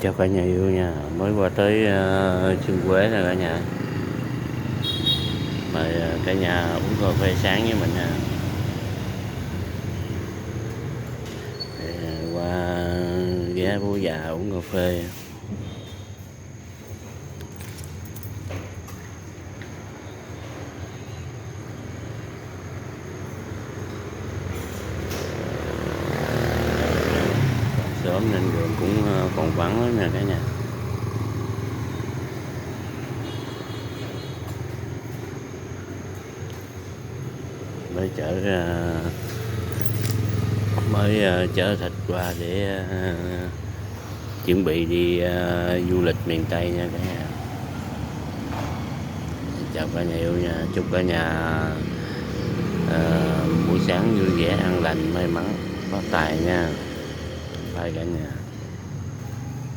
Chào cả nhà yêu nha, mới qua tới Xuân Quế nè cả nhà. Mời cả nhà uống cà phê sáng với mình nha. Để, qua ghé bố già uống cà phê. Sớm nên đường cũng còn vắng lắm nè cả nhà. Mới chở thịt qua để chuẩn bị đi du lịch miền Tây nha cả nhà. Chào cả nhà yêu nha, chúc cả nhà buổi sáng vui vẻ, an lành, may mắn, phát tài nha. Bye cả nhà.